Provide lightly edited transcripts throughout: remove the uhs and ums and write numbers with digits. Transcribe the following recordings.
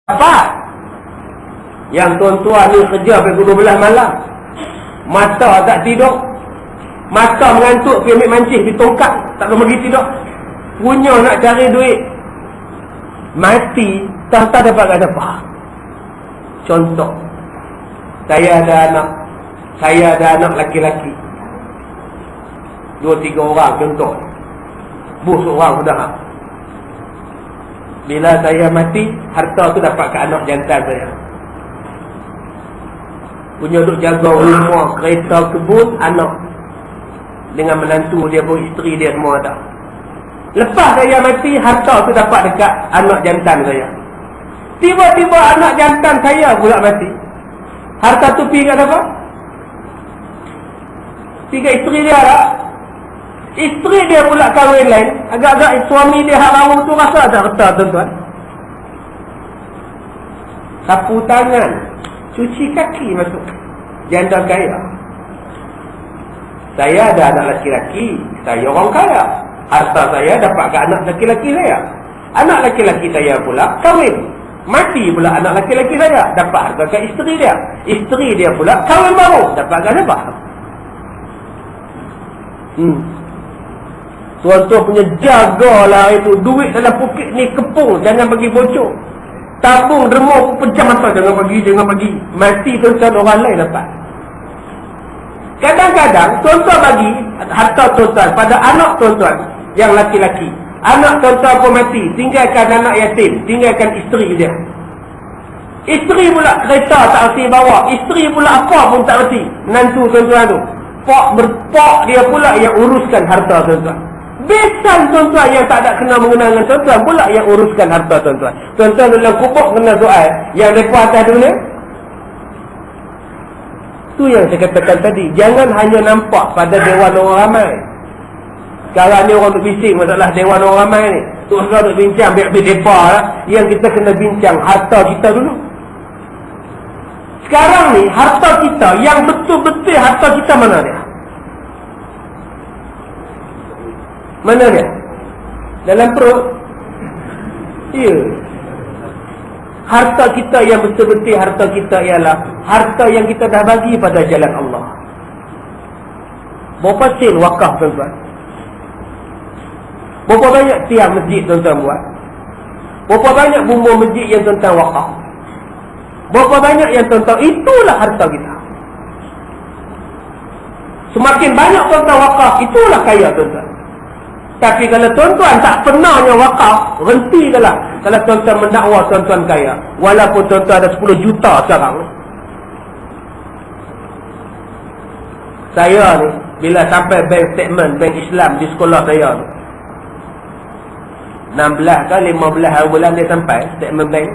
Apa? Yang tuan-tuan ni kerja sampai 12 malam. Mata tak tidur. Mata mengantuk pergi ambil mancing di tongkat. Tak pergi tidur. Punya nak cari duit. Mati tak dapat apa. Contoh. Saya ada anak laki-laki. 2-3 orang contoh. Bos orang sudah. Bila saya mati, harta tu dapat ke anak jantan saya. Punya duk jaga rumah, kereta, kebun, anak. Dengan menantu dia pun, isteri dia semua ada. Lepas saya mati, harta tu dapat dekat anak jantan saya. Tiba-tiba anak jantan saya pula mati. Harta tu pergi kat apa? Pergi kat isteri dia tak? Isteri dia pula kahwin lain. Agak-agak suami dia hak baru tu rasa tak harta tuan-tuan. Sapu tangan, cuci kaki masuk. Janda kaya. Saya ada anak laki-laki, saya orang kaya. Harta saya dapat ke anak laki-laki saya. Anak laki-laki saya pula kahwin. Mati pula anak laki-laki saya, dapat harta ke isteri dia. Isteri dia pula kahwin baru, dapat ke siapa? Tuan-tuan punya jagalah itu. Duit dalam poket ni kepung, jangan bagi bocor. Tabung derma pun pecah mata, jangan bagi. Mati tuan-tuan orang lain dapat. Kadang-kadang tuan-tuan bagi harta tuan-tuan pada anak tuan-tuan yang laki-laki. Anak tuan-tuan pun mati, tinggalkan anak yatim, tinggalkan isteri dia. Isteri pula kereta tak erti bawa, isteri pula apa pun tak erti. Menantu tuan-tuan tu, berpok dia pula yang uruskan harta tuan-tuan. Besan tuan-tuan yang tak ada kena mengenal dengan tuan-tuan pula yang uruskan harta tuan-tuan. Tuan-tuan dalam kubur kena soal yang mereka atas dunia. Tu yang saya katakan tadi, jangan hanya nampak pada dewan orang ramai. Sekarang ni orang duk bising masalah dewan orang ramai ni. Tuan-tuan duk bincang biar-biar depa lah. Yang kita kena bincang harta kita dulu. Sekarang ni harta kita, yang betul-betul harta kita mana dia? Mana dia? Dalam perut? Ya. Harta kita yang betul-betul harta kita ialah harta yang kita dah bagi pada jalan Allah. Berapa sen wakaf tuan-tuan? Berapa banyak tiang masjid tuan-tuan buat? Berapa banyak bumbung masjid yang tuan-tuan wakaf? Berapa banyak yang tuan-tuan? Itulah harta kita. Semakin banyak tuan-tuan wakaf, itulah kaya tuan-tuan. Tapi kalau tuan-tuan tak pernahnya wakaf, hentikanlah. Kalau tuan-tuan mendakwa tuan-tuan kaya, walaupun tuan-tuan ada 10 juta sekarang. Saya ni, bila sampai bank statement, bank Islam di sekolah saya ni, 16 ke 15 hari bulan dia sampai statement bank.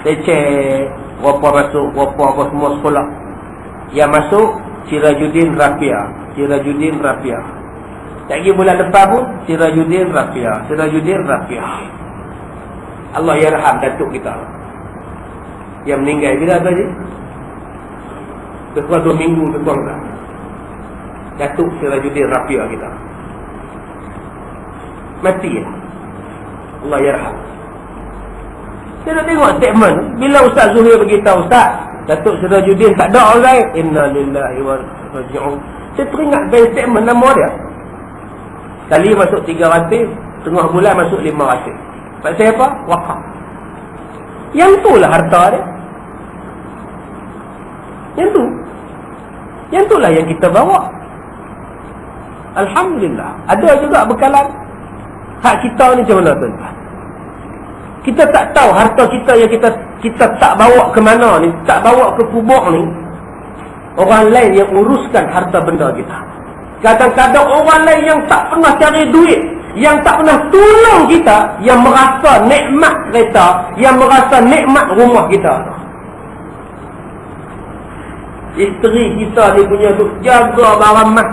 Saya cek berapa masuk, berapa apa semua sekolah. Yang masuk Sirajuddin Rafiah. Lagi bulan depan pun Sirajuddin Rafiah. Allah yarham datuk kita yang meninggal bila tadi? Setelah 2 minggu kurang dah. Datuk Sirajuddin Rafiah kita mati ya. Allah yarham. Saya nak tengok statement bila Ustaz Zuhir beritahu, Ustaz Datuk Sirajuddin tak ada orang. Inna lillahi wa inna ilaihi raji'un. Saya teringat dari statement nama dia. Kali masuk 300, tengah bulan masuk 500. Sebab saya apa? Wakaf. Yang itulah harta dia. Yang itulah yang kita bawa. Alhamdulillah. Ada juga bekalan. Hak kita ni macam mana tuan-tuan? Kita tak tahu harta kita yang kita tak bawa ke mana ni, tak bawa ke kubur ni. Orang lain yang uruskan harta benda kita. Kadang-kadang orang lain yang tak pernah cari duit, yang tak pernah tolong kita, yang merasa nikmat kereta, yang merasa nikmat rumah kita. Isteri kita ni punya duk jaga barang mat,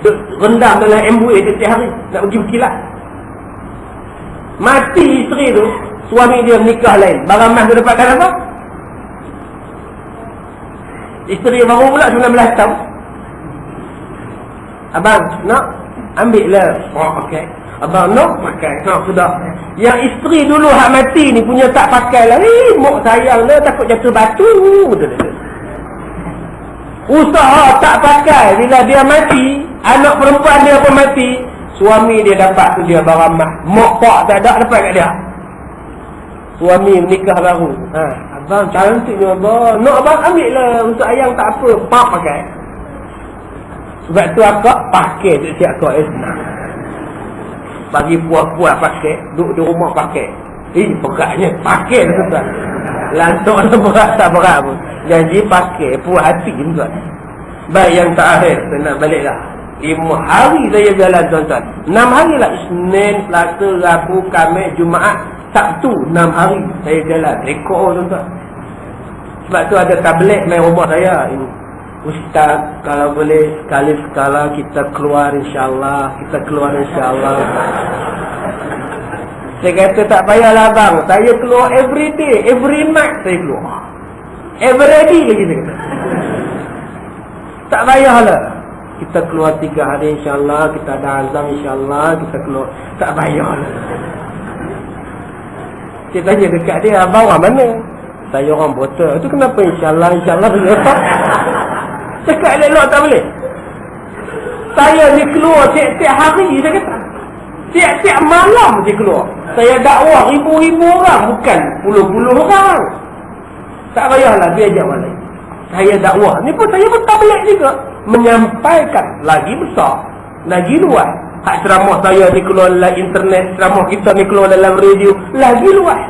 duk rendam dalam MBA setiap hari nak pergi berkilat. Mati isteri tu, suami dia menikah lain, barang mat dia dapatkan apa? Isteri baru pula 19 tahun. Abang, nak? Ambil lah. Oh, okey. Abang nak pakai. Sudah. Yang isteri dulu hak mati ni punya tak pakai lah. Mak sayang lah takut jatuh batu. Usaha tak pakai. Bila dia mati, anak perempuan dia pun mati, suami dia dapat tu dia beramal. Mak pak tak ada dapat kat dia. Suami menikah baru. Abang cantik ni abang. Nak abang ambil lah. Untuk ayang tak apa. Pak pakai. Sebab tu akak pakai siap akak senang. Bagi puas-puas pakai. Duduk di rumah pakai. Beratnya. Pakai lah tuan. Lantuk lah berat tak berat pun. Janji pakai. Puas hati tuan. Baik yang terakhir. Saya nak balik lah. 5 hari saya jalan tuan-tuan. 6 hari lah. Isnin, Selasa, Rabu, Khamis, Jumaat, Sabtu. 6 hari saya jalan. Rekod tuan-tuan. Sebab tu ada tablet main rumah saya. Ini Ustaz, kalau boleh sekali-sekala kita keluar insyaAllah. Kita keluar insyaAllah. Saya kata tak payahlah bang. Saya keluar every day. Every night saya keluar. Every day lagi saya kata. Tak payahlah. Kita keluar 3 hari insyaAllah. Kita ada azam insyaAllah. Kita keluar. Tak payahlah. Saya tanya dekat dia, abang orang mana? Saya orang botol. Itu kenapa insyaAllah insyaAllah berapa? Cakap elok tak boleh. Saya ni keluar tiap-tiap hari saya kata. Tiap-tiap malam saya keluar. Saya dakwah ribu-ribu orang, bukan puluh-puluh orang. Tak payahlah dia ajak orang lain. Saya dakwah. Ni pun saya pun tablet juga. Menyampaikan lagi besar, lagi luas. Hak ceramah saya ni keluar dalam internet, ceramah kita ni keluar dalam radio, lagi luas.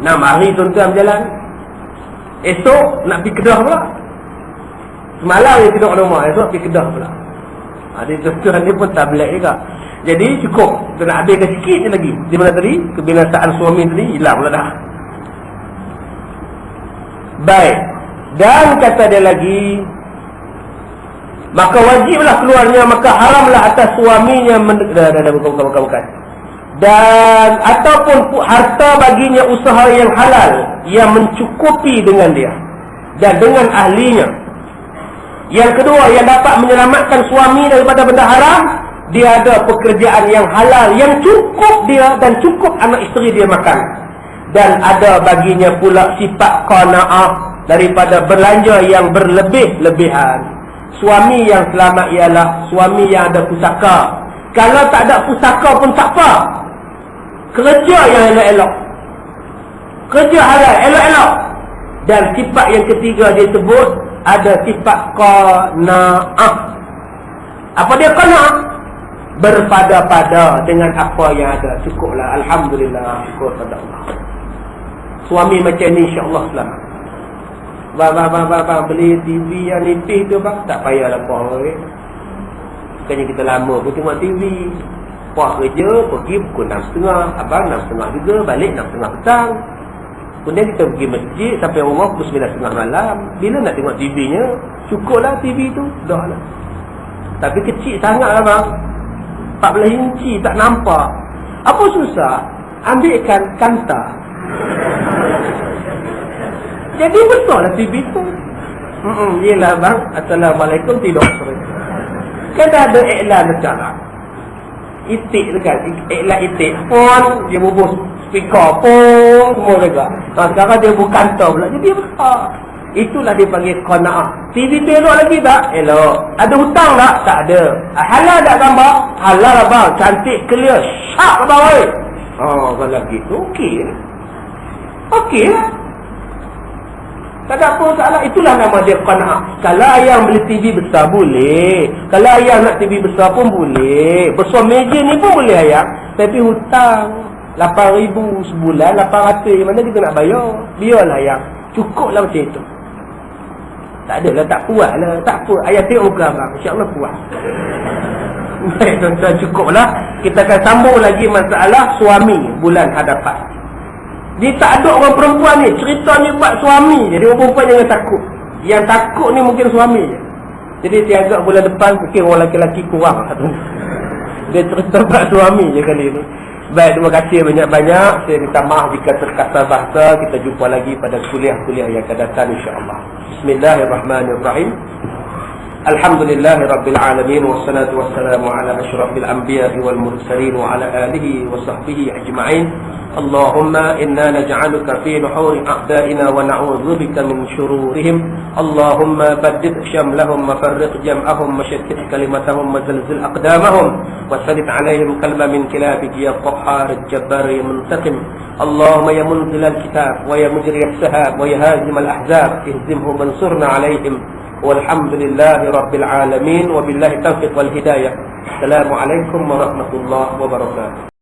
6 hari tuan-tuan berjalan. Esok nak pergi Kedah pula. Semalam dia tidur rumah, esok pergi Kedah pula. Dia tuan-tuan ni pun tablet juga. Jadi cukup. Kita nak habiskan sikit je lagi. Di mana tadi? Kebinasaan suami tadi hilang pula dah. Baik. Dan kata dia lagi, maka wajiblah keluarnya, maka haramlah atas suaminya bukan. Dan ataupun harta baginya usaha yang halal yang mencukupi dengan dia dan dengan ahlinya. Yang kedua, yang dapat menyelamatkan suami daripada benda haram, dia ada pekerjaan yang halal yang cukup dia dan cukup anak isteri dia makan. Dan ada baginya pula sifat qanaah daripada belanja yang berlebih-lebihan. Suami yang selamat ialah suami yang ada pusaka. Kalau tak ada pusaka pun tak apa. Kerja yang elok-elok. Kerja halal, elok-elok. Dan sifat yang ketiga dia sebut, ada sifat qanaah. Apa dia qanaah? Berpada-pada dengan apa yang ada. Cukuplah. Alhamdulillah. Syukur pada Allah. Suami macam ni insya-Allah selamat. Bang, beli TV yang nipis tu bang. Tak payahlah puas. Bukannya kita lama pun tengok TV. Puas kerja, pergi pukul 6.30. Abang 6.30 juga, balik 6.30 petang. Kemudian kita pergi masjid sampai rumah pukul 9.30 malam. Bila nak tengok TV-nya? Cukuplah TV tu. Dah lah. Tapi kecil sangat lah bang. 14 inci tak nampak. Apa susah? Ambilkan kanta. Jadi betul lah TV tu. Yelah bang. Assalamualaikum, tidur. Kan ada iklan sekarang. Itik dekat. Iklan itik. Phone, dia bubuh speaker pun semua juga. Sekarang dia bukan kanta pula. Jadi besar. Itulah dia panggil qanaah. TV tu elok lagi tak? Elok. Ada hutang tak? Tak ada. Halal tak gambar? Halal lah bang. Cantik, clear, sharp lah bang. Oh, kalau gitu okey. Okey lah. Tak ada apa masalah. Itulah nama dia qanaah. Kalau ayang beli TV besar boleh. Kalau ayang nak TV besar pun boleh. Besar meja ni pun boleh ayang. Tapi hutang 8,000 sebulan, 800 mana kita nak bayar? Biarlah ayang. Cukuplah macam itu. Tak adalah, tak puas lah. Tak apa. Ayah tengok ke abang. InsyaAllah puas. Baik tuan-tuan, cukuplah. Kita akan sambung lagi masalah suami bulan hadapan. Dia tak ada orang perempuan ni. Cerita ni buat suami. Jadi orang perempuan jangan takut. Yang takut ni mungkin suami je. Jadi tiada bulan depan mungkin orang lelaki-lelaki kurang. Dia cerita buat suami je kali ni. Baik, terima kasih banyak-banyak. Saya minta maaf jika terkasar bahasa. Kita jumpa lagi pada kuliah-kuliah yang akan datang insya-Allah. Bismillahirrahmanirrahim. Alhamdulillahi Rabbil Alamin. Wassalatu wassalamu ala ashrafil anbiya'i wal mursalin wa ala alihi wa sahbihi ajma'in. Allahumma inna naj'aluka fi nuhuri a'da'ina wa na'udzubika min shururihim. Allahumma baddid syamlahum wa farriq jam'ahum wa shattit kalimatahum wa zalzil aqdamahum wa sallit alaihim kalma min kilabik ya qahhar al-jabbar ya muntaqim. Allahumma ya munzil al-kitab wa ya mujri as-sahab wa ya hazim al-ahzab ihzimhum wansurna alaihim. Walhamdulillahi Rabbil Alamin. Wabillahi taufiq wal hidayah. Assalamualaikum warahmatullahi wabarakatuh.